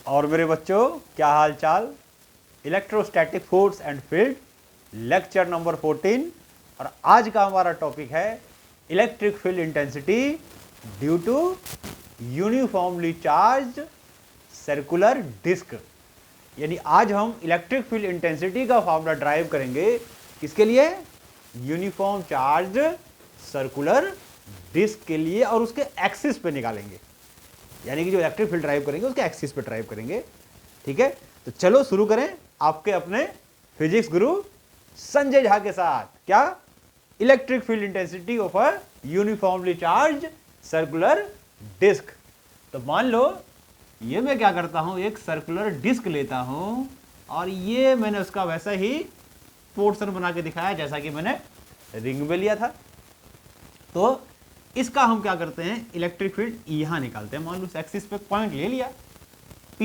और मेरे बच्चों, क्या हाल चाल। Electrostatic force and field, lecture number 14। और आज का हमारा टॉपिक है electric field intensity due to uniformly charge circular disc. यानी आज हम इलेक्ट्रिक फील्ड इंटेंसिटी का फॉर्मूला ड्राइव करेंगे। किसके लिए? यूनिफॉर्म चार्ज सर्कुलर डिस्क के लिए, और उसके एक्सिस पे निकालेंगे। यानी कि जो इलेक्ट्रिक फील्ड ड्राइव करेंगे उसके एक्सिस पे ड्राइव करेंगे। ठीक है, तो चलो शुरू करें आपके अपने फिजिक्स गुरु संजय झा के साथ। क्या? Electric field intensity of a uniformly charge circular disc. तो मान लो ये मैं क्या करता हूं, एक सर्कुलर डिस्क लेता हूं और ये मैंने उसका वैसा ही पोर्शन बना के दिखाया जैसा कि मैंने रिंग में लिया था। तो इसका हम क्या करते हैं, इलेक्ट्रिक फील्ड यहां निकालते हैं। मान लो एक्सिस पे पॉइंट ले लिया P,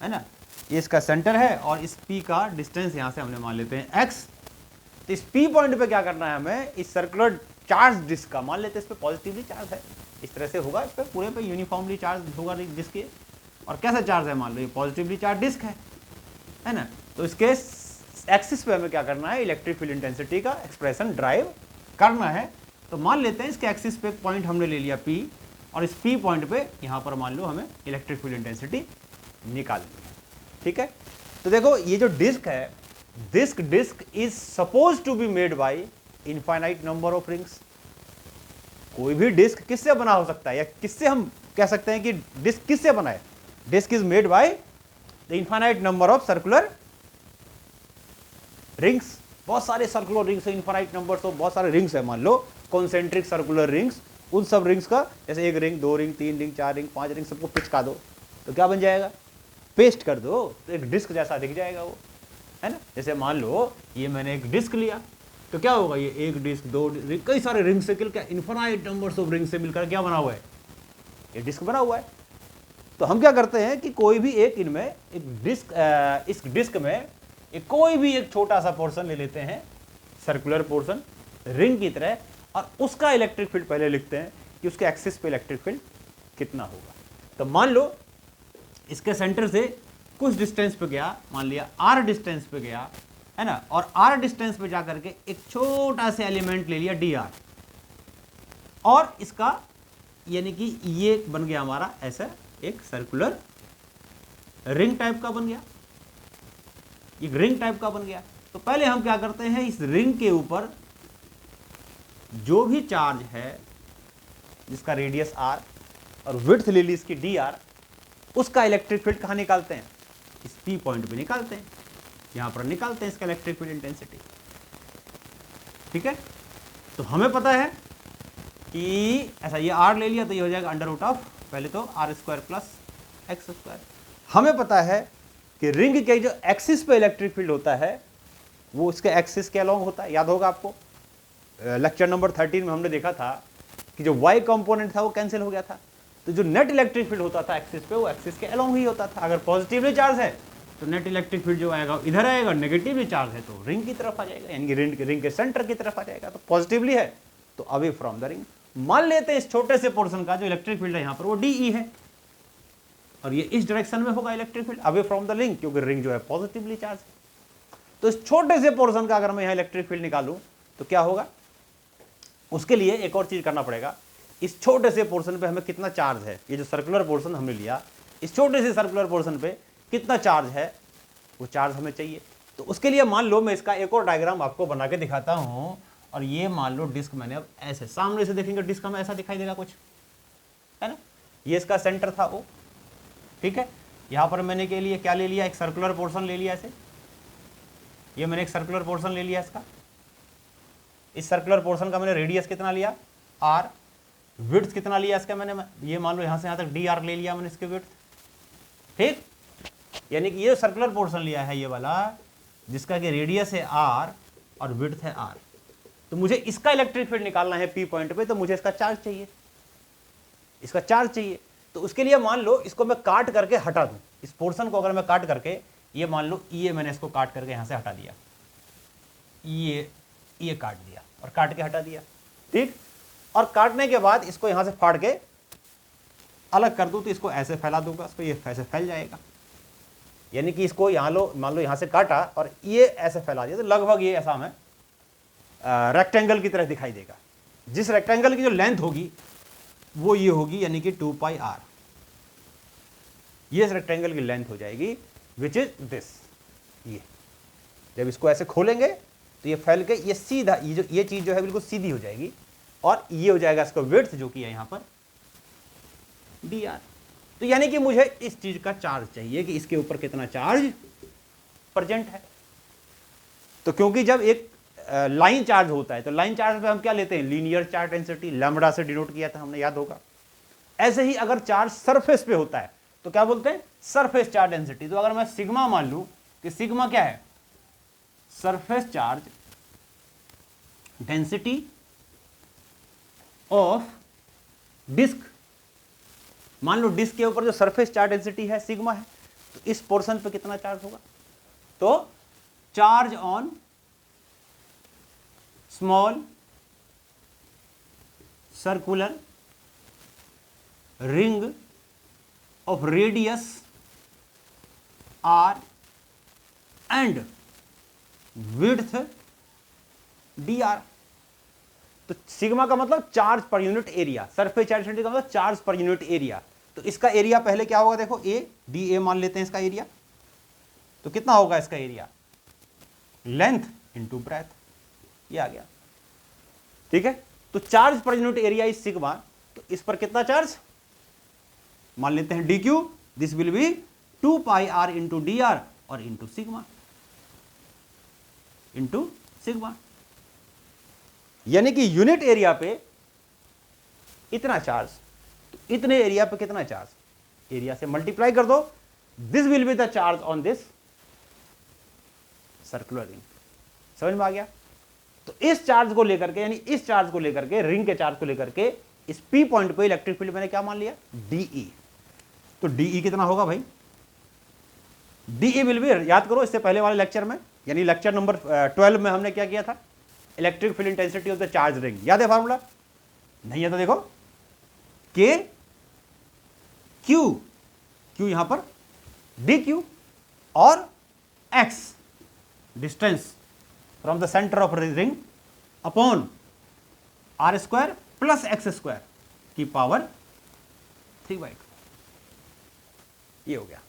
है ना, ये इसका सेंटर है और इस P का डिस्टेंस यहां से हमने मान लेते हैं x। तो इस P पॉइंट पे क्या करना है हमें, इस सर्कुलर चार्ज डिस्क का मान लेते हैं, इस पे पॉजिटिवली चार्ज है, इस तरह से होगा, इस पे पूरे पे यूनिफॉर्मली चार्ज होगा डिस्क ये। और कैसा चार्ज है, मान लो ये पॉजिटिवली चार्ज डिस्क है ना। तो इसके एक्सिस पे हमें क्या करना है, इलेक्ट्रिक फील्ड इंटेंसिटी का एक्सप्रेशन ड्राइव करना है। तो मान लेते हैं इसके एक्सिस पे पॉइंट हमने ले लिया P, और इस P पॉइंट पे यहां पर मान लो हमें इलेक्ट्रिक फील्ड इंटेंसिटी निकालनी है। ठीक है, तो देखो ये जो डिस्क है, disc is suppose to be made by infinite number of rings. कोई भी डिस्क किससे बना हो सकता है, या किससे हम कह सकते हैं कि डिस्क किससे बना है? Disc is made by the infinite number of circular rings. बहुत सारे सर्कुलर रिंग्स है, इनफाइनाइट नंबर, तो बहुत सारे रिंग्स है। मान लो कॉन्सेंट्रिक सर्कुलर रिंग्स, उन सब रिंग्स का, जैसे एक रिंग, दो रिंग, तीन रिंग, चार रिंग, पांच रिंग, सबको पिचका दो तो क्या बन जाएगा, पेस्ट कर दो तो एक डिस्क जैसा दिख जाएगा वो, है ना। जैसे मान लो ये मैंने एक डिस्क लिया तो क्या होगा, ये एक डिस्क, दो रिंग, कई सारे रिंग से मिलकर इनफाइनाइट नंबर्स ऑफ रिंग से मिलकर क्या बना हुआ है, ये डिस्क बना हुआ है। तो हम क्या करते हैं कि कोई भी एक इनमें एक डिस्क, इस डिस्क में एक कोई भी एक छोटा सा पोर्शन ले लेते हैं, सर्कुलर पोर्शन रिंग की तरह, और उसका इलेक्ट्रिक फील्ड पहले लिखते हैं कि उसके एक्सिस पे इलेक्ट्रिक फील्ड कितना होगा। तो मान लो इसके सेंटर से कुछ डिस्टेंस पे गया, मान लिया r डिस्टेंस पे गया, है ना, और r डिस्टेंस पे जाकर के एक छोटा सा एलिमेंट ले लिया dr, और इसका यानी कि ये बन गया हमारा ऐसा एक सर्कुलर रिंग टाइप का बन गया, एक रिंग टाइप का बन गया। तो पहले हम क्या करते हैं, इस रिंग के ऊपर जो भी चार्ज है जिसका रेडियस r और विड्थ ले ली इसकी dr, उसका इलेक्ट्रिक फील्ड कहां निकालते हैं, इस P पॉइंट पे निकालते हैं, यहां पर निकालते हैं इसका इलेक्ट्रिक फील्ड इंटेंसिटी। ठीक है, तो हमें पता है कि ऐसा ये r ले लिया तो ये हो जाएगा अंडर रूट ऑफ पहले तो r² प्लस x²। हमें पता है कि रिंग के जो एक्सिस पे इलेक्ट्रिक फील्ड होता है वो इसके एक्सिस के अलोंग होता है। याद होगा आपको, लेक्चर नंबर 13 में हमने देखा था कि जो y कंपोनेंट था वो कैंसिल हो गया था, तो जो नेट इलेक्ट्रिक फील्ड होता था एक्सिस पे, वो एक्सिस के अलोंग ही होता था। अगर पॉजिटिवली चार्ज है तो नेट इलेक्ट्रिक फील्ड जो आएगा इधर आएगा, नेगेटिवली चार्ज है तो रिंग की तरफ आ जाएगा, यानी कि रिंग के सेंटर की तरफ आ जाएगा। तो पॉजिटिवली है तो अवे फ्रॉम द रिंग। मान लेते हैं इस छोटे से पोर्शन का जो इलेक्ट्रिक फील्ड है यहाँ पर वो DE है, और ये इस डायरेक्शन में होगा electric field away from the ring, क्योंकि रिंग जो है पॉजिटिवली चार्ज है। तो इस छोटे से पोर्शन का अगर मैं यहाँ इलेक्ट्रिक फील्ड निकालूं तो क्या होगा, उसके लिए एक और चीज करना पड़ेगा। इस छोटे से पोर्शन पे हमें कितना चार्ज है, ये जो सर्कुलर पोर्शन हमने लिया, इस छोटे से सर्कुलर पोर्शन पे कितना चार्ज है, वो चार्ज हमें चाहिए। तो उसके लिए मान लो मैं इसका एक और डायग्राम आपको बना के दिखाता हूं, और ये मान लो डिस्क मैंने अब ऐसे सामने से देखेंगे डिस्क हमें ऐसा दिखाई देगा कुछ, है ना। ये इसका सेंटर था वो, ठीक है। यहां पर मैंने के लिए क्या ले लिया, एक सर्कुलर पोर्शन ले लिया ऐसे, ये मैंने एक सर्कुलर पोर्शन ले लिया इसका, इस सर्कुलर पोर्शन का मैंने रेडियस कितना लिया r, विड्थ कितना लिया इसका मैंने, ये मान लो यहां से यहां तक dr ले लिया मैंने इसके विड्थ। ठीक, यानी कि ये सर्कुलर पोर्शन लिया है ये वाला, जिसका कि रेडियस है r और विड्थ है r। तो मुझे इसका इलेक्ट्रिक फील्ड निकालना है P पॉइंट पे, तो मुझे इसका चार्ज चाहिए, इसका चार्ज चाहिए। तो उसके लिए मान लो इसको मैं काट करके हटा दूं, इस पोर्शन को अगर मैं काट करके, ये मान लो ये मैंने इसको काट करके यहां से हटा दिया, ये काट दिया और काट के हटा दिया, ठीक। और काटने के बाद इसको यहां से फाड़ के अलग कर दूं तो इसको ऐसे फैला दूंगा, इसको ये ऐसे फैल जाएगा। यानी कि इसको यहाँ लो, मान लो यहाँ से काटा और ये ऐसे फैला दिया तो लगभग ये ऐसा हमें रेक्टेंगल की तरह दिखाई देगा। जिस रेक्टेंगल की जो लेंथ होगी वो ये होगी, यानी कि 2πr, ये इस रेक्टेंगल की लेंथ हो जाएगी, विच इज दिस। ये जब इसको ऐसे खोलेंगे तो ये फैल के ये सीधा ये चीज जो है बिल्कुल सीधी हो जाएगी और ये हो जाएगा इसका विड्थ जो कि है यहां पर dr। तो यानी कि मुझे इस चीज का चार्ज चाहिए कि इसके ऊपर कितना चार्ज प्रेजेंट है। तो क्योंकि जब एक लाइन चार्ज होता है तो लाइन चार्ज पे हम क्या लेते हैं, लीनियर चार्ज डेंसिटी, लैम्बडा से डिनोट किया था हमने, याद होगा। ऐसे ही अगर चार्ज सरफेस पे होता है तो क्या बोलते हैं, सरफेस चार्ज डेंसिटी। तो अगर मैं सिग्मा मान लूं कि सिग्मा क्या है, surface charge density of disc, मान लो डिस्क के ऊपर जो सरफेस चार्ज डेंसिटी है सिग्मा है, तो इस पोर्शन पे कितना चार्ज होगा, तो charge on small circular ring of radius r and width dr। तो सिग्मा का मतलब चार्ज पर unit area, surface charge density का मतलब चार्ज पर यूनिट एरिया। तो इसका एरिया पहले क्या होगा, देखो a da मान लेते हैं इसका एरिया, तो कितना होगा इसका एरिया, लेंथ इंटू ब्रेथ, ये आ गया। ठीक है, तो चार्ज पर यूनिट एरिया इज सिग्मा, तो इस पर कितना चार्ज मान लेते हैं dq, this will B 2πr into dr और इंटू सिग्मा, यानी कि यूनिट एरिया पे इतना चार्ज, तो इतने एरिया पे कितना चार्ज, एरिया से मल्टीप्लाई कर दो, this will be the charge on this circular ring. समझ में आ गया। तो इस चार्ज को लेकर के, यानी इस चार्ज को लेकर के, रिंग के चार्ज को लेकर के इस P पॉइंट पे इलेक्ट्रिक फील्ड मैंने क्या मान लिया, DE। तो DE कितना होगा भाई, DE विल बी, याद करो इससे पहले वाले लेक्चर में, यानी लेक्चर नंबर 12 में हमने क्या किया था, electric field intensity of the charge ring, याद है फार्मूला, नहीं है तो देखो, K Q यहां पर DQ और X distance from the centre of ring upon r² plus x² की पावर 3/2, ये हो गया।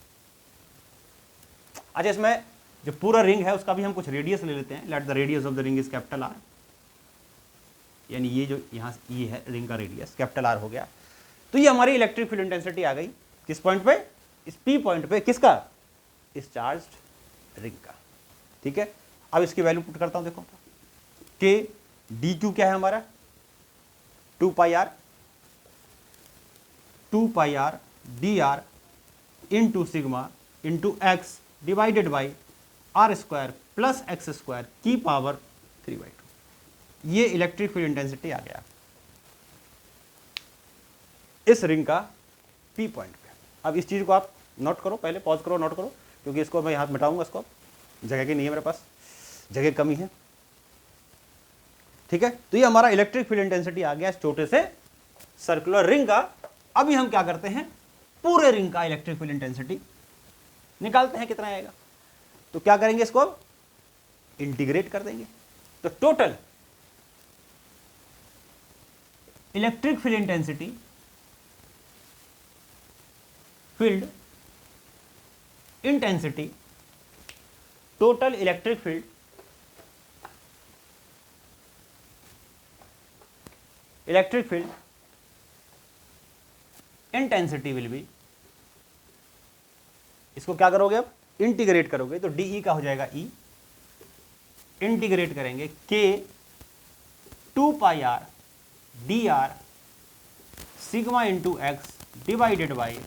अच्छा, इसमें जो पूरा रिंग है उसका भी हम कुछ रेडियस ले लेते हैं। Let the radius of the ring is capital R, यानी ये जो यहां ये है रिंग का रेडियस कैपिटल R हो गया। तो ये हमारी इलेक्ट्रिक फील्ड इंटेंसिटी आ गई किस पॉइंट पे, इस P पॉइंट पे, किसका, इस चार्ज्ड रिंग का। ठीक है, अब इसकी वैल्यू पुट करता हूं, देखो K dq क्या है हमारा, 2πr dr into sigma into x divided by r² plus x² की पावर 3/2। ये इलेक्ट्रिक फील्ड इंटेंसिटी आ गया इस रिंग का P पॉइंट पे। अब इस चीज को आप नोट करो, पहले पॉज करो, नोट करो, क्योंकि इसको मैं यहां मिटाऊंगा, इसको जगह की नहीं है मेरे पास, जगह कमी है। ठीक है, तो ये हमारा इलेक्ट्रिक फील्ड इंटेंसिटी आ गया इस छोटे से सर्कुलर रिंग का। अभी हम क्या करते हैं, पूरे रिंग का इलेक्ट्रिक फील्ड इंटेंसिटी निकालते हैं, कितना आएगा। तो क्या करेंगे, इसको अब इंटीग्रेट कर देंगे। तो total electric field intensity, field intensity, total electric field intensity will be, इसको क्या करोगे, अब इंटीग्रेट करोगे तो DE का हो जाएगा E, इंटीग्रेट करेंगे K 2πr dr sigma into x divided by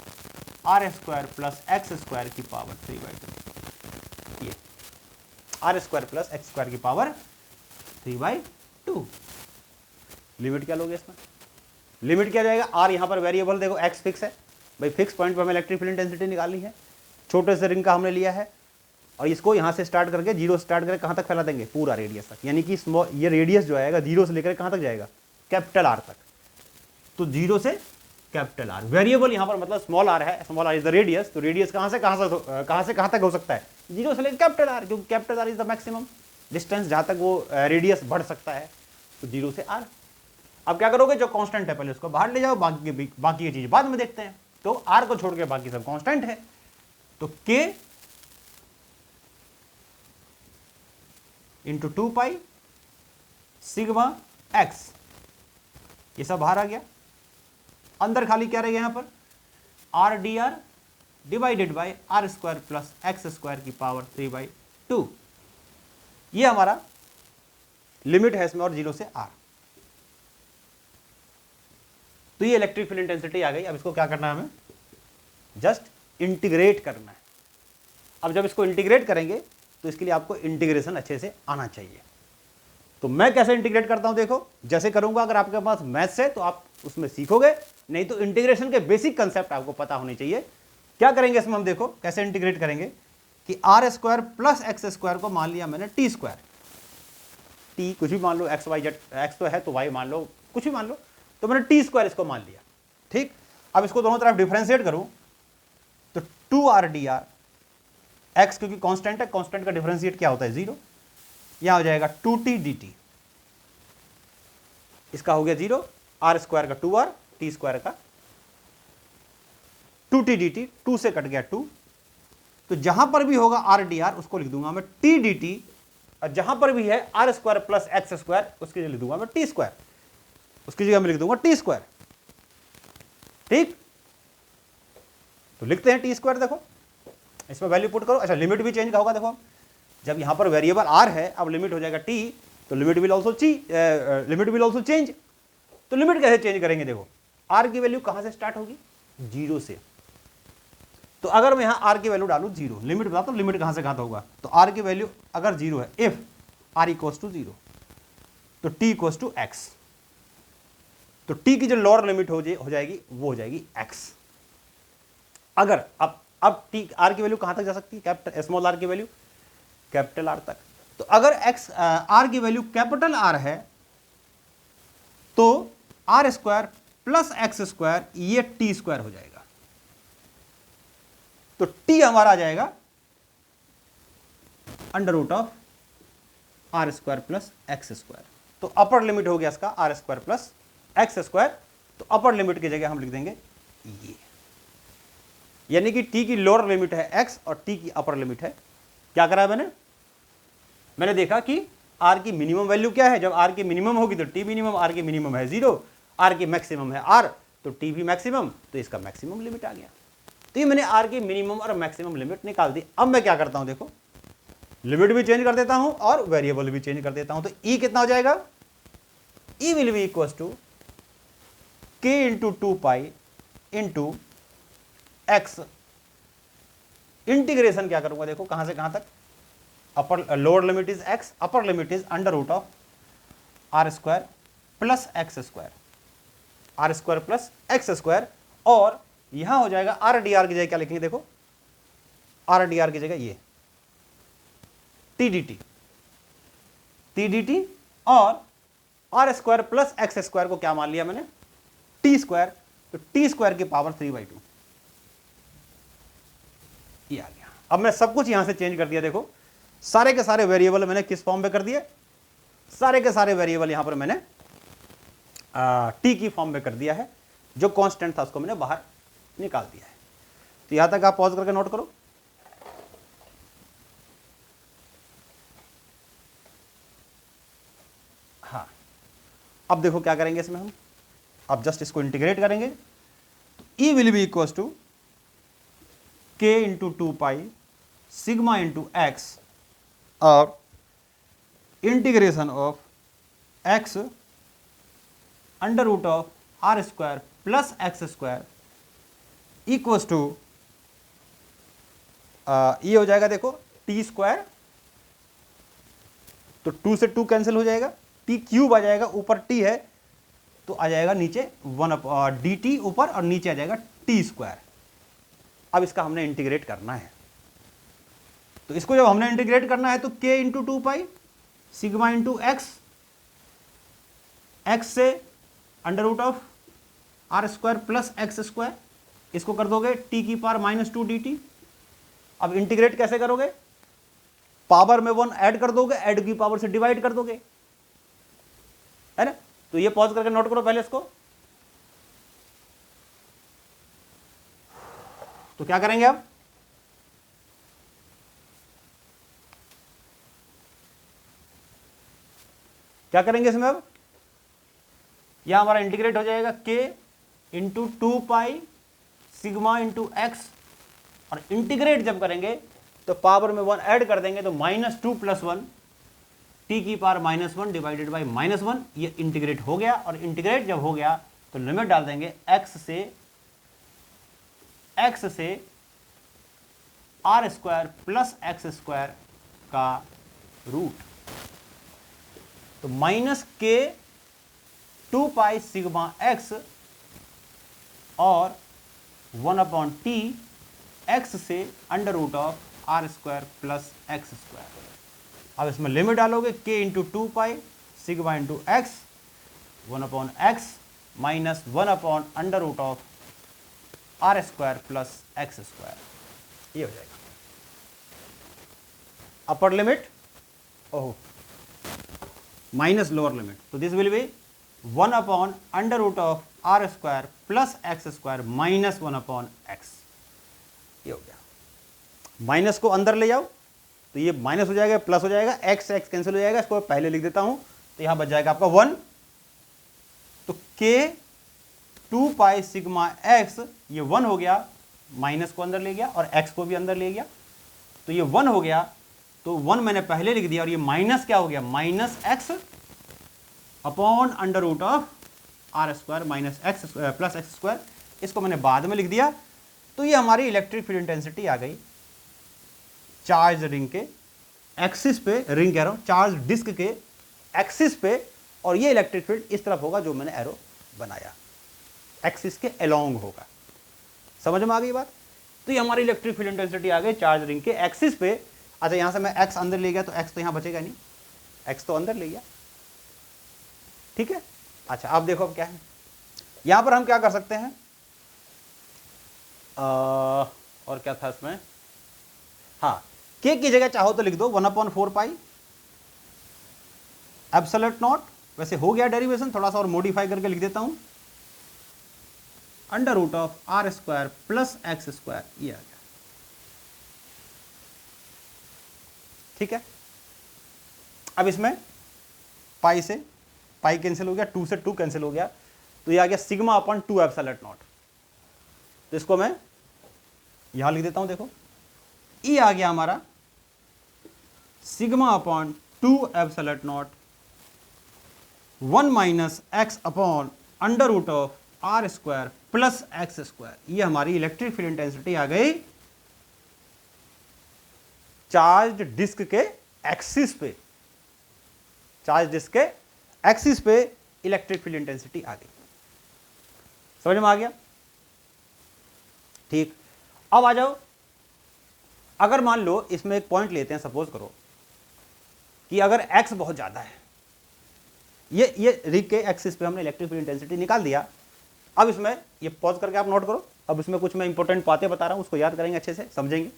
r² plus x² की पावर 3/2, ये r² प्लस x² की पावर 3/2। लिमिट क्या लोगे इसमें, लिमिट क्या जाएगा, r यहां पर वेरिएबल देखो, x फिक्स है भाई, फिक्स पॉइंट पर हमें इलेक्ट्रिक फील्ड इंटेंसिटी निकालनी है, छोटे से रिंग का हमने लिया है, और इसको यहां से स्टार्ट करके, जीरो से स्टार्ट करके कहां तक फैला देंगे, पूरा रेडियस तक, यानी कि ये रेडियस जो आएगा जीरो से लेकर कहां तक जाएगा, कैपिटल R तक। तो जीरो से कैपिटल आर। वेरिएबल यहाँ पर मतलब स्मॉल आर है, small R is the radius, तो रेडियस कहाँ से कहाँ तक हो सकता है, 0 से लेकर कैपिटल आर, क्योंकि capital R is the maximum distance जहाँ तक वो रेडियस बढ़ सकता है, तो 0 से आर। अब क्या करोगे, जो कांस्टेंट है पहले उसको बाहर ले जाओ, बाकी की चीज बाद में देखते हैं। तो आर को छोड़ के बाकी सब कांस्टेंट है, तो k into 2 pi sigma x, ये सब बाहर आ गया। अंदर खाली क्या रहेगा यहां पर, R D R divided by R square plus x square की पावर 3/2। ये हमारा लिमिट है इसमें, और 0 से r। तो ये इलेक्ट्रिक फील्ड इंटेंसिटी आ गई। अब इसको क्या करना है, हमें जस्ट इंटीग्रेट करना है। अब जब इसको इंटीग्रेट करेंगे तो इसके लिए आपको इंटीग्रेशन अच्छे से आना चाहिए। तो मैं कैसे इंटीग्रेट करता हूं, देखो जैसे करूंगा, अगर आपके पास मैथ्स है तो आप उसमें सीखोगे, नहीं तो इंटीग्रेशन के बेसिक कंसेप्ट आपको पता होने चाहिए। क्या करेंगे इसमें हम, देखो कैसे इंटीग्रेट करेंगे कि R square plus x square को मान लिया मैंने टी स्क्वायर, टी कुछ भी मान लो, एक्स वाई जेड, एक्स तो है तो वाई मान लो, कुछ भी मान लो, तो मैंने टी स्क्वायर इसको मान लिया। ठीक, अब इसको दोनों तरफ डिफरेंशिएट करूं तो 2r dr, x क्योंकि कांस्टेंट है, कांस्टेंट का डिफरेंशिएट क्या होता है, 0, यहां हो जाएगा 2t dt, इसका हो गया 0, r स्क्वायर का 2r, t स्क्वायर का 2t dt, 2 से कट गया 2, तो जहां पर भी होगा r dr उसको लिख दूंगा मैं t dt, और जहां पर भी है r square plus x square उसके लिए लिख दूंगा मैं t स्क्वायर, उसकी जगह मैं लिख दूंगा टी स्क्वायर। ठीक, तो लिखते हैं टी स्क्वायर, देखो इसमें वैल्यू पुट करो। अच्छा, लिमिट भी चेंज का होगा, देखो जब यहां पर वेरिएबल आर है, अब लिमिट हो जाएगा टी, तो लिमिट विल ऑल्सो चेंज। तो लिमिट कैसे चेंज करेंगे, देखो आर की वैल्यू कहां से स्टार्ट होगी, 0 से। तो अगर मैं यहां आर की वैल्यू डालू 0, लिमिट बताता हूं लिमिट कहां से कहां तक होगा, तो आर की वैल्यू अगर 0 है, इफ आर इक्वल्स टू 0, तो टी इक्वल्स टू एक्स, तो t की जो लोअर लिमिट हो जाएगी वो हो जाएगी x। अगर अब t r की वैल्यू कहां तक जा सकती है, कैपिटल स्मॉल r की वैल्यू कैपिटल R तक। तो अगर x r की वैल्यू कैपिटल R है तो r square plus x square ये t स्क्वायर हो जाएगा, तो t हमारा आ जाएगा under root of are square plus x square. तो अपर लिमिट हो गया इसका R square plus x square, तो अपर लिमिट की जगह हम लिख देंगे ये, यानी कि t की लोअर लिमिट है x और t की अपर लिमिट है, क्या करा है मैंने देखा कि r की मिनिमम वैल्यू क्या है, जब r की मिनिमम होगी तो t मिनिमम, r की मिनिमम है 0, r की मैक्सिमम है r, तो t भी मैक्सिमम, तो इसका मैक्सिमम लिमिट आ गया। तो ये मैंने r की मिनिमम और मैक्सिमम लिमिट निकाल दी। अब मैं क्या करता हूं, देखो लिमिट भी चेंज कर देता हूं और वेरिएबल भी चेंज कर देता हूं, तो e कितना हो जाएगा, e will be equal to k into 2 pi into X. Integration क्या करूंगा, देखो कहां से कहां तक, upper lower limit is x, upper limit is under root of are square plus x square, R square plus x square, और यहां हो जाएगा आर डी आर की जगह क्या लिखेंगे, देखो आर डी आर की जगह ये टी डी टी, और R square plus x square को क्या मान लिया मैंने, टी स्क्वायर, तो टी स्क्वायर की पावर 3/2 ये आ गया। अब मैं सब कुछ यहां से चेंज कर दिया, देखो सारे के सारे वेरिएबल मैंने किस फॉर्म में कर दिए, सारे के सारे वेरिएबल यहां पर मैंने टी की फॉर्म में कर दिया है, जो कांस्टेंट था उसको मैंने बाहर निकाल दिया है। तो यहां तक आप पॉज करके नोट करो। हाँ, अब देखो क्या करेंगे इसमें हम, अब जस्ट इसको इंटीग्रेट करेंगे, e will be equal to k into 2 pi sigma into x, और integration of x under root of are square plus x square equal to ये हो जाएगा, देखो टी स्क्वायर, तो 2 से 2 कैंसिल हो जाएगा, टी क्यूब आ जाएगा, ऊपर टी है तो आ जाएगा नीचे 1 डी टी ऊपर, और नीचे आ जाएगा टी स्क्वायर। अब इसका हमने इंटीग्रेट करना है, तो इसको जब हमने इंटीग्रेट करना है तो k into 2 pi sigma into x, x से under root of are square plus x square, इसको कर दोगे टी की पावर -2 dt। अब इंटीग्रेट कैसे करोगे, पावर में 1 ऐड कर दोगे, ऐड की पावर से डिवाइड कर दोगे, है ना। तो ये पॉज करके नोट करो पहले इसको। तो क्या करेंगे अब, क्या करेंगे इसमें, अब यह हमारा इंटीग्रेट हो जाएगा k into 2 pi sigma into x, और इंटीग्रेट जब करेंगे तो पावर में 1 ऐड कर देंगे, तो -2 + 1 टी की पावर -1 डिवाइडेड बाई -1, ये इंटीग्रेट हो गया। और इंटीग्रेट जब हो गया तो लिमिट डाल देंगे x से R square plus x square का रूट, तो -k 2 पाई सिग्मा एक्स और 1/t x से √r square plus x square. अब इसमें लिमिट डालोगे k into 2 pi sigma into X 1/x minus 1/√r square plus x square, ये हो जाएगा upper limit oh minus lower limit. तो this will be 1/√r square plus x square minus 1/x, ये हो गया। माइनस को अंदर ले जाओ तो ये माइनस हो जाएगा, प्लस हो जाएगा, एक्स एक्स कैंसिल हो जाएगा, इसको पहले लिख देता हूं, तो यहां बच जाएगा आपका 1। तो k 2 पाई सिग्मा x, ये 1 हो गया, माइनस को अंदर ले गया और x को भी अंदर ले गया, तो ये 1 हो गया। तो 1 मैंने पहले लिख दिया, और ये माइनस क्या हो गया, -x upon √r square minus x plus x square, इसको मैंने बाद में लिख दिया। तो ये हमारी इलेक्ट्रिक फील्ड इंटेंसिटी आ गई चार्ज रिंग के एक्सिस पे, रिंग कह रहा हूं, चार्ज डिस्क के एक्सिस पे, और ये इलेक्ट्रिक फील्ड इस तरफ होगा जो मैंने एरो बनाया, एक्सिस के अलोंग होगा। समझ में आ गई बात। तो ये हमारी इलेक्ट्रिक फील्ड इंटेंसिटी आ गई चार्ज रिंग के एक्सिस पे। अच्छा, यहां से मैं x अंदर ले गया तो x तो यहां बचेगा नहीं, x तो अंदर ले गया, ठीक है। अच्छा, अब देखो अब क्या है, यहां पर हम क्या कर सकते हैं, और क्या था इसमें, हाँ, k की जगह चाहो तो लिख दो 1/4 पाई एब्सोल्यूट नॉट, वैसे हो गया डेरिवेशन, थोड़ा सा और मॉडिफाई करके लिख देता हूं, √r square plus x square, ये आ गया, ठीक है। अब इसमें पाई से पाई कैंसिल हो गया, 2 से 2 कैंसिल हो गया, तो ये आ गया सिग्मा अपॉन 2 एब्सोल्यूट नॉट। तो इसको मैं यहां लिख देता हूं, देखो ये आ गया हमारा sigma upon 2 absolute not 1 minus x upon √r square plus x square. ये हमारी इलेक्ट्रिक फील्ड इंटेंसिटी आ गई चार्ज डिस्क के एक्सिस पे, चार्ज डिस्क के एक्सिस पे इलेक्ट्रिक फील्ड इंटेंसिटी आ गई। समझ में आ गया, ठीक। अब आ जाओ, अगर मान लो इसमें एक पॉइंट लेते हैं, सपोज करो कि अगर x बहुत ज्यादा है, ये रिग के एक्सिस पे हमने इलेक्ट्रिक फील्ड इंटेंसिटी निकाल दिया। अब इसमें ये पॉज करके आप नोट करो, अब इसमें कुछ मैं इंपॉर्टेंट बातें बता रहा हूं, उसको याद करेंगे, अच्छे से समझेंगे।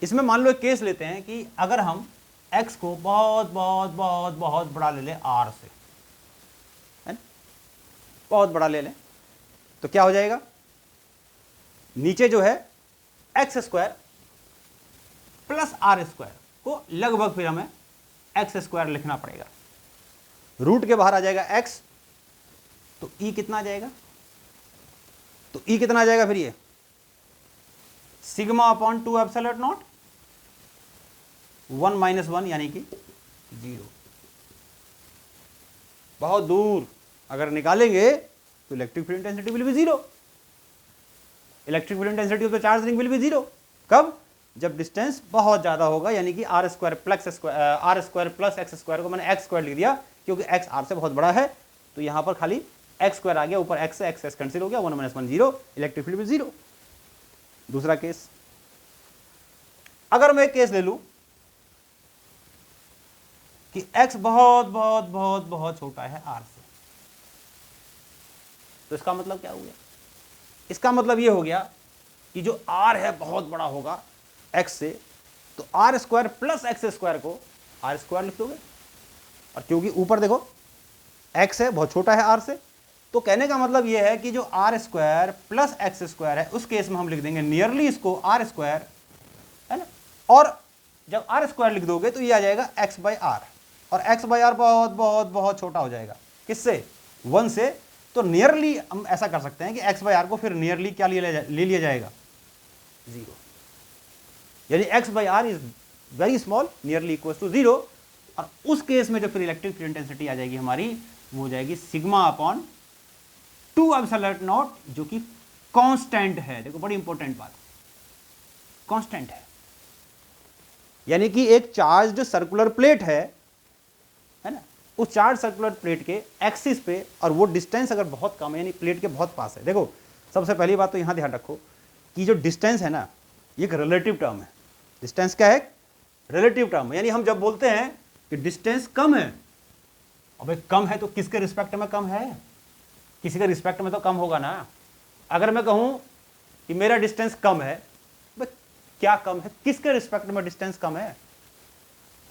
इसमें मान लो एक केस लेते हैं कि अगर हम x को बहुत बहुत बहुत बहुत बड़ा ले लें r से, है ना, बहुत बड़ा ले लें, तो क्या हो जाएगा, नीचे जो है X square plus R square को लगभग फिर हमें एक्स स्क्वायर लिखना पड़ेगा, रूट के बाहर आ जाएगा x, तो e कितना आ जाएगा, तो e कितना आ जाएगा फिर, ये sigma upon 2 absolute not 1 minus 1 यानी कि 0। बहुत दूर अगर निकालेंगे तो electric field intensity will be 0, electric field intensity of the charge ring will be 0। कब, जब डिस्टेंस बहुत ज्यादा होगा, यानी कि r square plus x square को मैंने x स्क्वायर लिख दिया क्योंकि x r से बहुत बड़ा है, तो यहां पर खाली एक्स स्क्वायर आ गया, ऊपर एक्स है, एक्स कैंसिल हो गया, 1 - 1 0, इलेक्ट्रिक फील्ड भी 0। दूसरा केस, अगर मैं एक केस ले लूं कि x बहुत बहुत बहुत बहुत छोटा है r से, तो इसका मतलब क्या हो गया? इसका मतलब ये हो गया कि जो r है बहुत बड़ा होगा x से, तो r square plus x square को r स्क्वायर लिख दोगे, और क्योंकि ऊपर देखो x है बहुत छोटा है r से, तो कहने का मतलब ये है कि जो r square plus x square है उस केस में हम लिख देंगे नियरली इसको r स्क्वायर, है ना, और जब r स्क्वायर लिख दोगे तो ये आ जाएगा x बाई आर, और x बाई आर बहुत बहुत बहुत छोटा हो जाएगा, किससे? 1 से। तो नियरली हम ऐसा कर सकते हैं कि x बाई आर को फिर नियरली क्या ले लिया जाएगा? 0, यानी x by R is very small, nearly equal to 0। और उस केस में जो फिर इलेक्ट्रिक फील्ड इंटेंसिटी आ जाएगी हमारी, वो हो जाएगी सिग्मा अपॉन 2 एप्सिलॉन नॉट, जो कि कांस्टेंट है। देखो बड़ी इंपॉर्टेंट बात, कांस्टेंट है, यानी कि एक चार्ज्ड सर्कुलर प्लेट है ना, उस चार्ज सर्कुलर प्लेट के एक्सिस पे, और वो डिस्टेंस अगर बहुत कम है यानी प्लेट के बहुत पास है। देखो सबसे पहली बात तो यहां ध्यान रखो कि जो डिस्टेंस है ना, ये एक रिलेटिव टर्म है। डिस्टेंस क्या है? रिलेटिव टर्म है, यानी हम जब बोलते हैं कि डिस्टेंस कम है, अबे कम है तो किसके रिस्पेक्ट में कम है? किसी के रिस्पेक्ट में तो कम होगा ना। अगर मैं कहूं कि मेरा डिस्टेंस कम है, क्या कम है? किसके रिस्पेक्ट में डिस्टेंस कम है?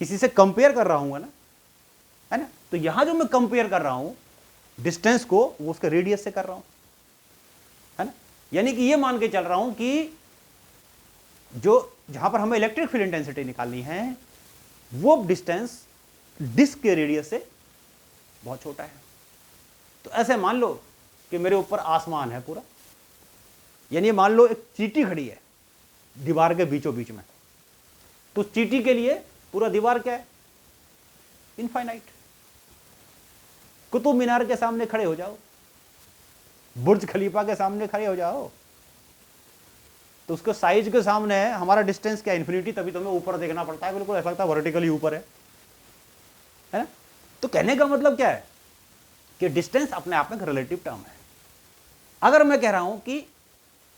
किसी से कंपेयर कर रहा हूं ना, है ना। तो यहां जो मैं कंपेयर कर रहा हूं डिस्टेंस को, वो उसके रेडियस से कर रहा हूं, है ना। यानी कि ये मान के चल रहा हूं कि जो जहां पर हमें इलेक्ट्रिक फील्ड इंटेंसिटी निकालनी है, वो डिस्टेंस डिस्क के रेडियस से बहुत छोटा है। तो ऐसे मान लो कि मेरे ऊपर आसमान है पूरा, यानी मान लो एक चींटी खड़ी है दीवार के बीचों बीच में, तो चींटी के लिए पूरा दीवार क्या है? इनफाइनाइट। कुतुब मीनार के सामने खड़े हो जाओ, बुर्ज खलीफा के सामने खड़े हो जाओ, तो उसके साइज के सामने है हमारा डिस्टेंस क्या? इन्फिनिटी। तभी तुम्हें ऊपर देखना पड़ता है, बिल्कुल ऐसा लगता है वर्टिकली ऊपर है ना। तो कहने का मतलब क्या है कि डिस्टेंस अपने आप में एक रिलेटिव टर्म है। अगर मैं कह रहा हूं कि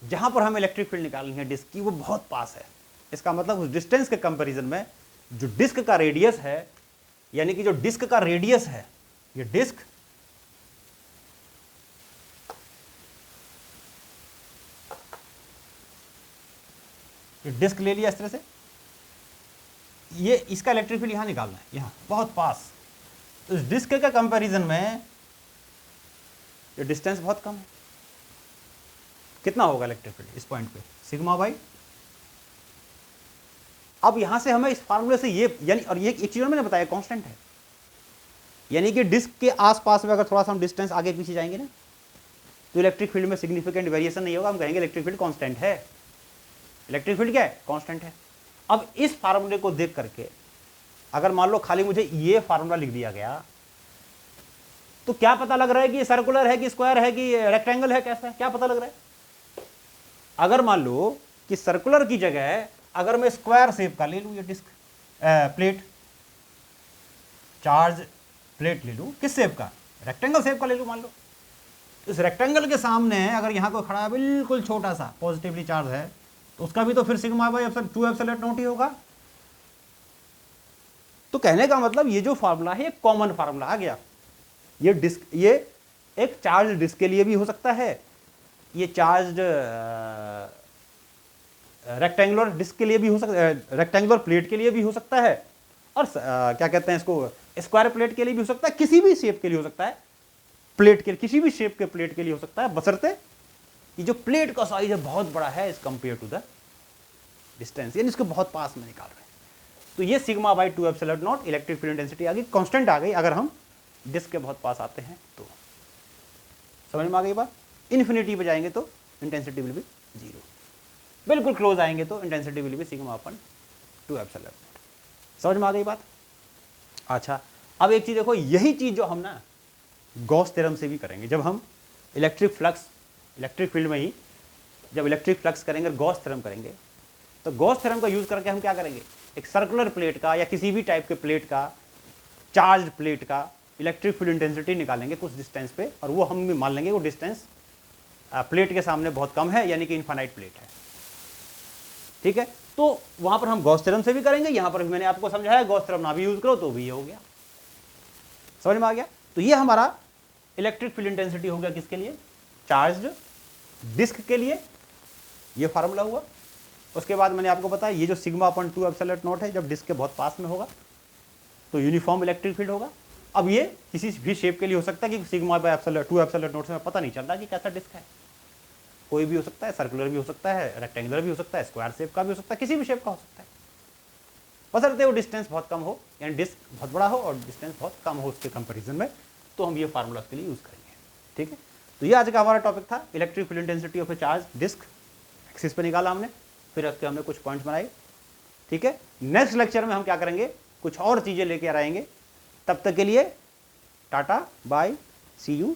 जहां पर हमें इलेक्ट्रिक फील्ड निकालनी है डिस्क की, वो बहुत पास है, इसका मतलब उस डिस्टेंस के कंपैरिजन में जो डिस्क का रेडियस है, यानी कि जो डिस्क का रेडियस है, ये डिस्क ले लिया इस तरह से, ये इसका इलेक्ट्रिक फील्ड यहां निकालना है, यहां बहुत पास। तो इस डिस्क के कंपैरिजन में ये डिस्टेंस बहुत कम है। कितना होगा इलेक्ट्रिक फील्ड इस पॉइंट पे? Sigma by. अब यहां से हमें इस फार्मूले से ये, यानी, और ये एक चीज मैंने बताया कांस्टेंट है, यानी कि डिस्क के आसपास में अगर थोड़ा सा हम डिस्टेंस आगे पीछे जाएंगे ना, तो इलेक्ट्रिक फील्ड में सिग्निफिकेंट वेरिएशन नहीं होगा, हम कहेंगे इलेक्ट्रिक फील्ड कांस्टेंट है। इलेक्ट्रिक फील्ड क्या है? कांस्टेंट है। अब इस फार्मूले को देख करके अगर मान लो खाली मुझे ये फार्मूला लिख दिया गया, तो क्या पता लग रहा है कि ये सर्कुलर है कि स्क्वायर है कि रेक्टेंगल है, कैसा है, क्या पता लग रहा है? अगर मान लो कि सर्कुलर की जगह अगर मैं स्क्वायर शेप का ले लूं, ये डिस्क प्लेट, चार्ज प्लेट ले लूं, किस शेप का? रेक्टेंगल शेप का ले लूं मान लो। इस रेक्टेंगल के सामने अगर यहां कोई खड़ा है बिल्कुल छोटा सा पॉजिटिवली चार्ज है, तो उसका भी तो फिर सिग्मा बाई 2 एप्सिलॉन नॉट ही होगा। तो कहने का मतलब ये जो फार्मूला है ये कॉमन फार्मूला आ गया। ये डिस्क, ये एक चार्ज डिस्क के लिए भी हो सकता है, ये चार्ज रेक्टेंगुलर डिस्क के लिए भी हो सकता है, रेक्टेंगुलर प्लेट के लिए भी हो सकता है, और क्या कहते हैं इसको, स्क्वायर प्लेट के लिए भी हो सकता है, किसी भी शेप के लिए हो सकता है, प्लेट के किसी भी शेप के प्लेट के लिए हो सकता है, बशर्ते कि जो प्लेट का साइज है बहुत बड़ा है इस कंपेयर टू द डिस्टेंस, यानी इसको बहुत पास में निकाल रहे हैं। तो ये sigma by 2 epsilon naught electric field intensity आ गई, कांस्टेंट आ गई अगर हम डिस्क के बहुत पास आते हैं तो। समझ में आ गई बात? इन्फिनिटी पे जाएंगे तो इंटेंसिटी विल बी 0, बिल्कुल क्लोज आएंगे तो intensity will be sigma upon 2 epsilon not. समझ में आ गई बात? अच्छा, अब एक चीज देखो, यही चीज जो हम ना गॉस थ्योरम से भी करेंगे, जब हम इलेक्ट्रिक फ्लक्स, इलेक्ट्रिक फील्ड में ही जब इलेक्ट्रिक फ्लक्स करेंगे, गॉस थ्योरम करेंगे, तो गॉस थ्योरम का यूज करके हम क्या करेंगे, एक सर्कुलर प्लेट का या किसी भी टाइप के प्लेट का, चार्ज प्लेट का इलेक्ट्रिक फील्ड इंटेंसिटी निकालेंगे कुछ डिस्टेंस पे, और वो हम भी मान लेंगे वो डिस्टेंस प्लेट के सामने बहुत कम है, यानी कि इनफाइनाइट प्लेट है। ठीक है, तो वहां पर हम गॉस थ्योरम से भी करेंगे, यहां पर भी मैंने आपको समझाया गॉस थ्योरम ना भी यूज करो तो भी ये हो गया। समझ में आ गया? तो ये हमारा इलेक्ट्रिक फील्ड इंटेंसिटी हो गया किसके लिए? चार्ज्ड डिस्क के लिए, ये फार्मूला हुआ। उसके बाद मैंने आपको बताया ये जो सिग्मा अपन 2 एप्सिलॉन नॉट है, जब डिस्क के बहुत पास में होगा तो यूनिफॉर्म इलेक्ट्रिक फील्ड होगा। अब ये किसी भी शेप के लिए हो सकता है कि sigma by epsilon 2 epsilon not से पता नहीं चल रहा कि कैसा डिस्क है, कोई भी हो सकता है, सर्कुलर भी हो सकता है, रेक्टेंगुलर भी हो सकता है, स्क्वायर शेप का भी हो सकता है, किसी भी शेप का हो सकता है, बशर्ते वो डिस्टेंस बहुत कम हो, यानी डिस्क बहुत बड़ा हो और डिस्टेंस बहुत कम हो उसके कंपेरिजन में, तो हम ये फार्मूला के लिए यूज करेंगे। ठीक है, तो ये आज का हमारा टॉपिक था, electric field intensity of a charge disc. Axis पे निकाला हमने, फिर उसके हमने कुछ पॉइंट्स बनाए। ठीक है, नेक्स्ट लेक्चर में हम क्या करेंगे, कुछ और चीजें लेके आएंगे। तब तक के लिए टाटा बाय, सी यू।